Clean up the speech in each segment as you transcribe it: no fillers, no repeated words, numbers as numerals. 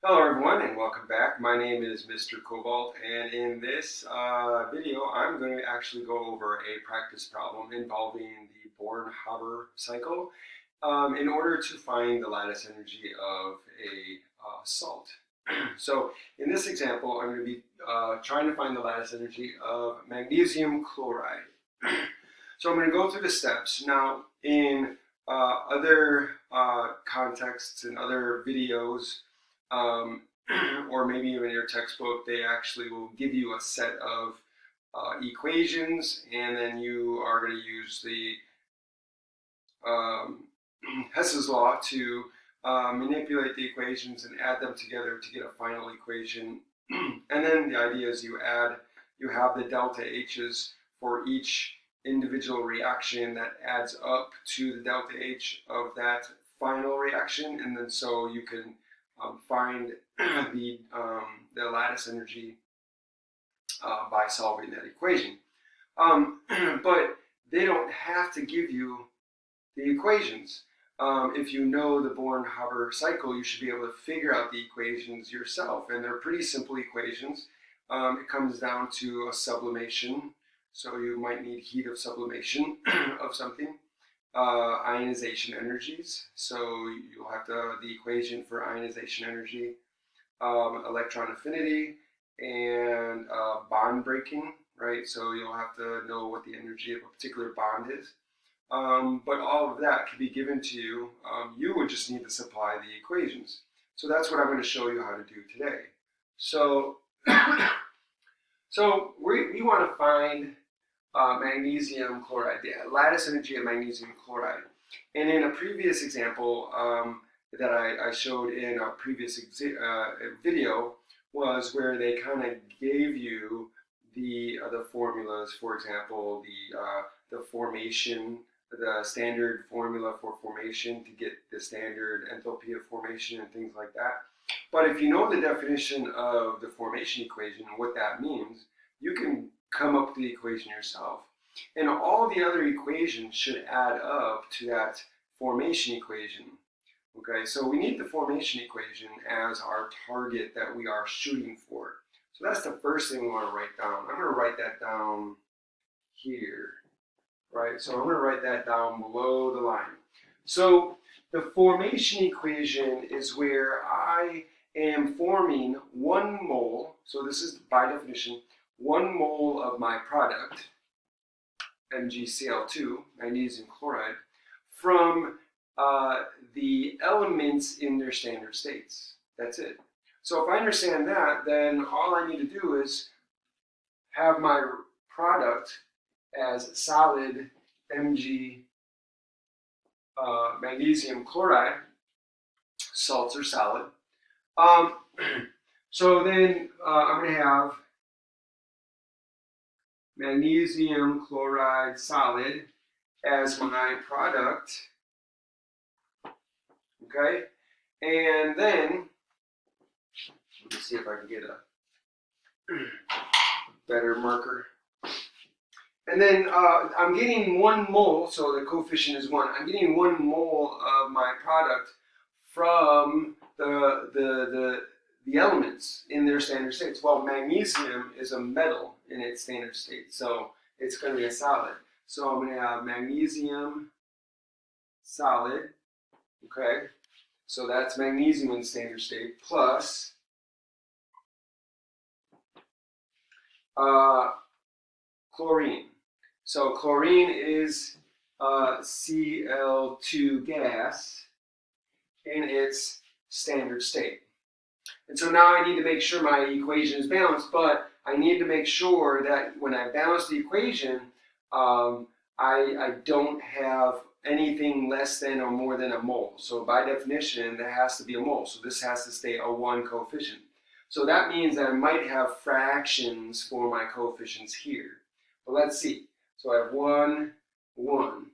Hello everyone and welcome back. My name is Mr. Cobalt, and in this video I'm going to actually go over a practice problem involving the Born-Haber cycle in order to find the lattice energy of a salt. So in this example I'm going to be trying to find the lattice energy of magnesium chloride. So I'm going to go through the steps. Now in other contexts and other videos, or maybe even in your textbook, they actually will give you a set of equations, and then you are going to use the Hess's law to manipulate the equations and add them together to get a final equation. And then the idea is you have the delta H's for each individual reaction that adds up to the delta H of that final reaction, and then so you can find the lattice energy by solving that equation. But they don't have to give you the equations. If you know the Born-Haber cycle, you should be able to figure out the equations yourself, and they're pretty simple equations. It comes down to a sublimation, so you might need heat of sublimation of something. Ionization energies, so you'll have the equation for ionization energy, electron affinity, and bond breaking, right? So you'll have to know what the energy of a particular bond is. But all of that can be given to you. You would just need to supply the equations. So that's what I'm going to show you how to do today. So, we want to find magnesium chloride, the lattice energy of magnesium chloride. And in a previous example that I showed in a previous video was where they kind of gave you the formulas. For example, the formation, the standard formula for formation to get the standard enthalpy of formation and things like that. But if you know the definition of the formation equation and what that means, you can come up with the equation yourself. And all the other equations should add up to that formation equation. Okay, so we need the formation equation as our target that we are shooting for. So that's the first thing we want to write down. I'm going to write that down here, right? So I'm going to write that down below the line. So the formation equation is where I am forming 1 mole, so this is by definition, 1 mole of my product, MgCl2, magnesium chloride, from the elements in their standard states. That's it. So if I understand that, then all I need to do is have my product as solid Mg magnesium chloride. Salts are solid. So then I'm going to have magnesium chloride solid as my product, okay? And then, let me see if I can get a better marker. And then I'm getting 1 mole, so the coefficient is 1. I'm getting 1 mole of my product from the elements in their standard states. Well, magnesium is a metal in its standard state, so it's going to be a solid. So I'm going to have magnesium solid, okay? So that's magnesium in standard state, plus chlorine. So chlorine is Cl2 gas in its standard state. And so now I need to make sure my equation is balanced, but I need to make sure that when I balance the equation, I don't have anything less than or more than a mole. So by definition, there has to be a mole. So this has to stay a 1 coefficient. So that means that I might have fractions for my coefficients here. But let's see. So I have 1, 1.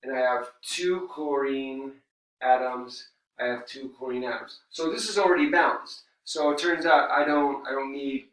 And I have 2 chlorine atoms. I have 2 chlorine atoms. So this is already balanced. So it turns out I don't need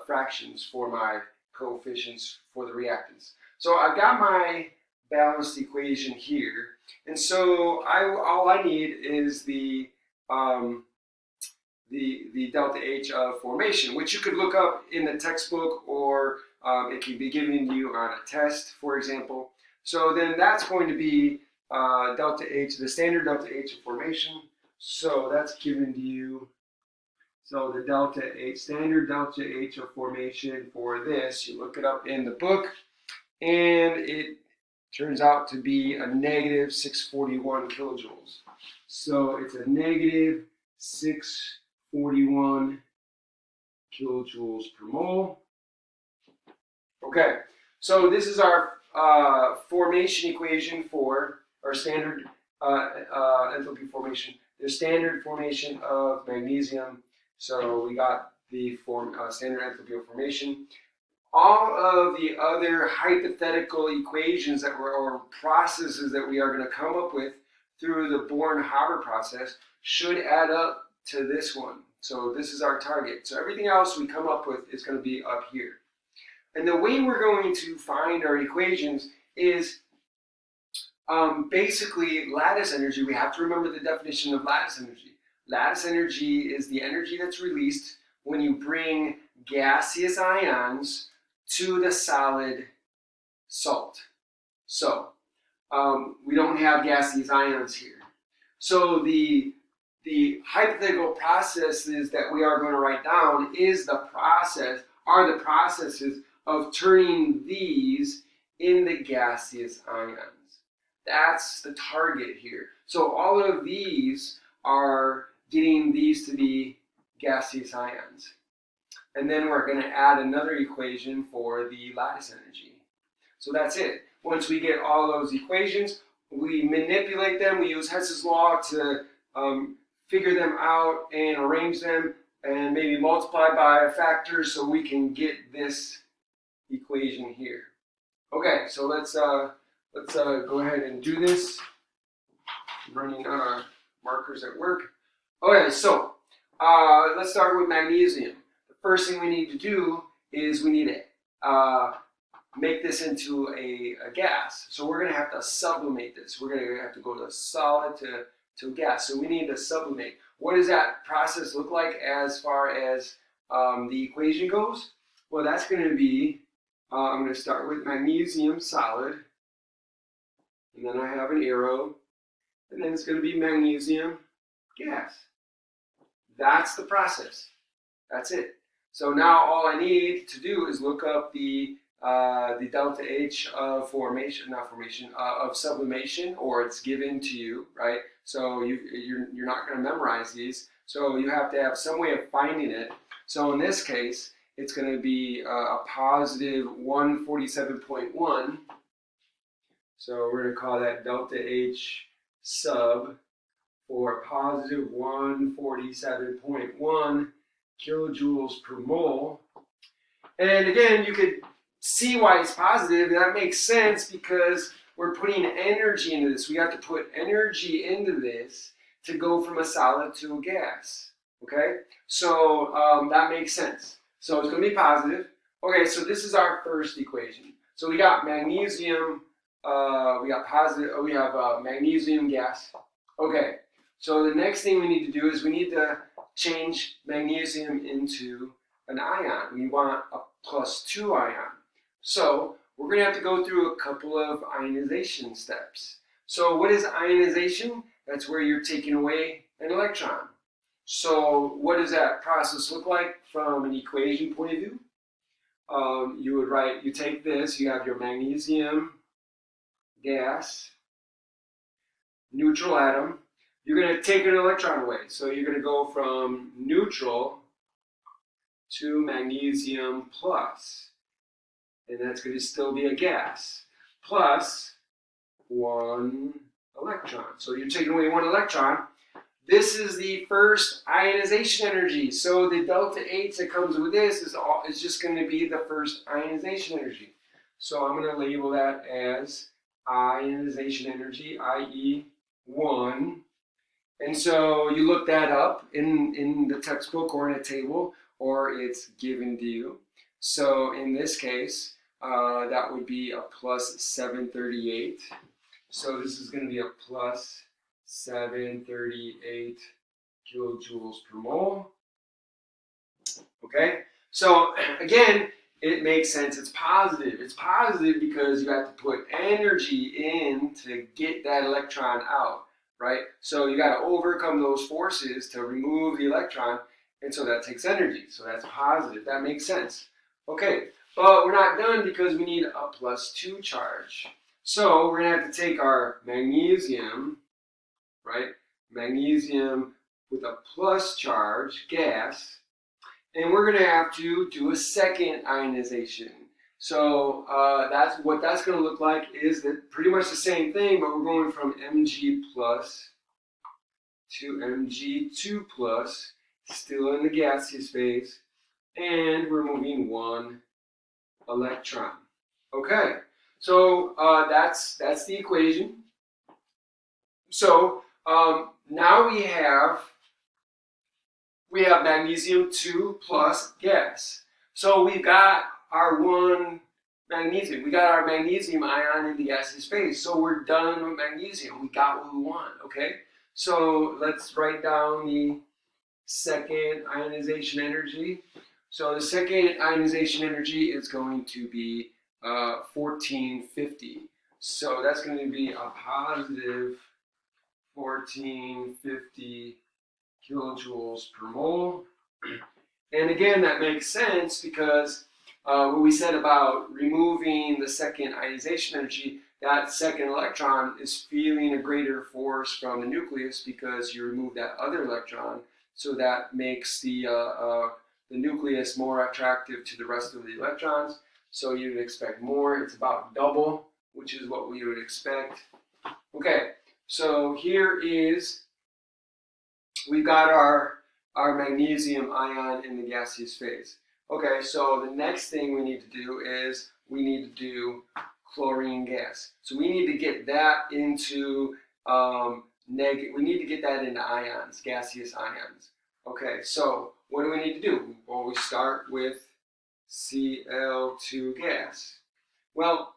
fractions for my coefficients for the reactants. So I've got my balanced equation here, and so all I need is the the delta H of formation, which you could look up in the textbook, or it can be given to you on a test, for example. So then that's going to be delta H, the standard delta H of formation. So that's given to you. So the delta H, standard delta H of formation for this, you look it up in the book, and it turns out to be a negative 641 kilojoules. So it's a negative 641 kilojoules per mole. Okay, so this is our formation equation for our standard enthalpy formation. The standard formation of magnesium. So we got the standard enthalpy of formation. All of the other hypothetical equations that or processes that we are going to come up with through the Born-Haber process should add up to this one. So this is our target. So everything else we come up with is going to be up here. And the way we're going to find our equations is basically lattice energy. We have to remember the definition of lattice energy. Lattice energy is the energy that's released when you bring gaseous ions to the solid salt. So we don't have gaseous ions here. So the hypothetical processes that we are going to write down are the processes of turning these into gaseous ions. That's the target here. So all of these are getting these to be gaseous ions. And then we're going to add another equation for the lattice energy. So that's it. Once we get all those equations, we manipulate them. We use Hess's law to figure them out and arrange them and maybe multiply by a factor so we can get this equation here. Okay, so let's go ahead and do this. I'm running out of markers at work. Okay, so let's start with magnesium. The first thing we need to do is we need to make this into a gas. So we're going to have to sublimate this. We're going to have to go to solid to gas. So we need to sublimate. What does that process look like as far as the equation goes? Well, that's going to be, I'm going to start with magnesium solid, and then I have an arrow, and then it's going to be magnesium gas. That's the process. That's it. So now all I need to do is look up the delta H of of sublimation, or it's given to you, right? So you're not going to memorize these. So you have to have some way of finding it. So in this case, it's going to be a positive 147.1. So we're going to call that delta H sub for positive 147.1 kilojoules per mole. And again, you could see why it's positive. That makes sense because we're putting energy into this. We have to put energy into this to go from a solid to a gas. Okay? So that makes sense. So it's going to be positive. Okay, so this is our first equation. So we got magnesium, we have magnesium gas. Okay, so the next thing we need to do is we need to change magnesium into an ion. We want a +2 ion. So we're going to have to go through a couple of ionization steps. So what is ionization? That's where you're taking away an electron. So what does that process look like from an equation point of view? You take this, you have your magnesium gas, neutral atom. You're going to take an electron away. So you're going to go from neutral to magnesium plus. And that's going to still be a gas. Plus 1 electron. So you're taking away 1 electron. This is the first ionization energy. So the delta H that comes with this is just going to be the first ionization energy. So I'm going to label that as ionization energy, i.e. 1. And so you look that up in the textbook or in a table, or it's given to you. So in this case, that would be a +738. So this is going to be a +738 kilojoules per mole. Okay? So again, it makes sense. It's positive. It's positive because you have to put energy in to get that electron out, right? So you got to overcome those forces to remove the electron, and so that takes energy. So that's positive. That makes sense. Okay, but we're not done because we need a +2 charge. So we're going to have to take our magnesium, right? Magnesium with a plus charge, gas, and we're going to have to do a second ionization. So that's what that's going to look like is that pretty much the same thing, but we're going from Mg plus to Mg2 plus, still in the gaseous phase, and we're moving 1 electron. Okay, so that's the equation. So now we have magnesium 2 plus gas. So we've got our 1 magnesium. We got our magnesium ion in the gaseous phase. So we're done with magnesium. We got what we want, okay? So let's write down the second ionization energy. So the second ionization energy is going to be 1450. So that's going to be a positive 1450 kilojoules per mole. And again, that makes sense because what we said about removing the second ionization energy, that second electron is feeling a greater force from the nucleus because you remove that other electron. So that makes the nucleus more attractive to the rest of the electrons. So you would expect more. It's about double, which is what we would expect. Okay, so here is, we've got our magnesium ion in the gaseous phase. Okay, so the next thing we need to do is we need to do chlorine gas. So we need to get that into we need to get that into ions, gaseous ions. Okay, so what do we need to do? Well, we start with Cl2 gas. Well,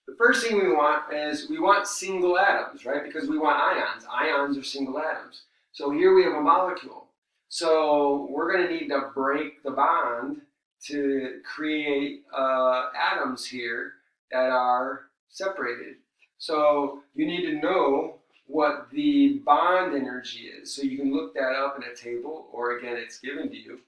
the first thing we want single atoms, right? Because we want ions. Ions are single atoms. So here we have a molecule. So we're going to need to break the bond to create atoms here that are separated. So you need to know what the bond energy is. So you can look that up in a table, or again, it's given to you.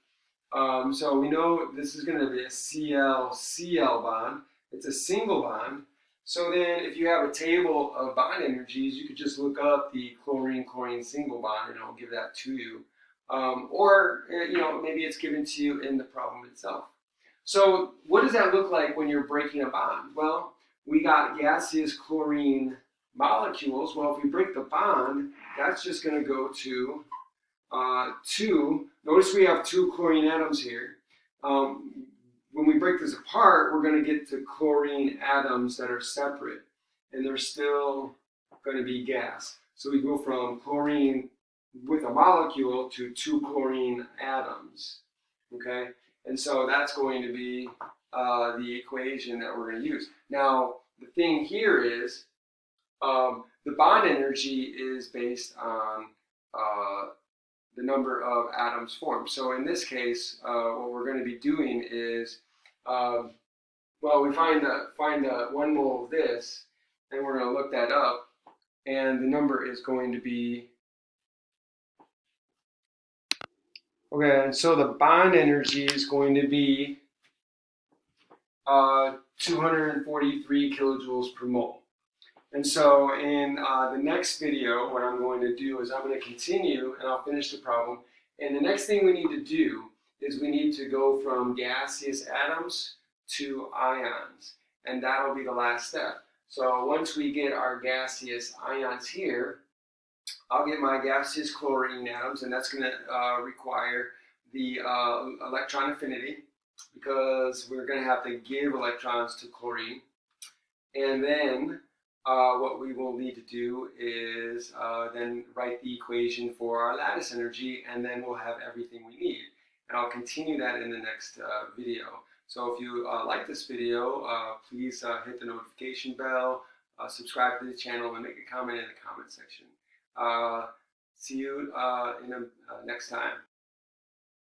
So we know this is going to be a Cl-Cl bond. It's a single bond. So then if you have a table of bond energies, you could just look up the chlorine-chlorine single bond and it'll give that to you. Or maybe it's given to you in the problem itself. So what does that look like when you're breaking a bond? Well, we got gaseous chlorine molecules. Well, if we break the bond, that's just going to go to 2. Notice we have 2 chlorine atoms here. When we break this apart, we're going to get to chlorine atoms that are separate, and they're still going to be gas. So we go from chlorine with a molecule to 2 chlorine atoms, okay? And so that's going to be the equation that we're going to use. Now, the thing here is the bond energy is based on the number of atoms formed. So in this case, what we're going to be doing is, we find the 1 mole of this, and we're going to look that up, and the number is going to be, okay, and so the bond energy is going to be 243 kilojoules per mole. And so in the next video, what I'm going to do is I'm going to continue and I'll finish the problem. And the next thing we need to do is we need to go from gaseous atoms to ions. And that'll be the last step. So once we get our gaseous ions here, I'll get my gaseous chlorine atoms, and that's going to require the electron affinity because we're going to have to give electrons to chlorine. And then what we will need to do is then write the equation for our lattice energy, and then we'll have everything we need. And I'll continue that in the next video. So if you like this video, please hit the notification bell, subscribe to the channel, and make a comment in the comment section. See you next time.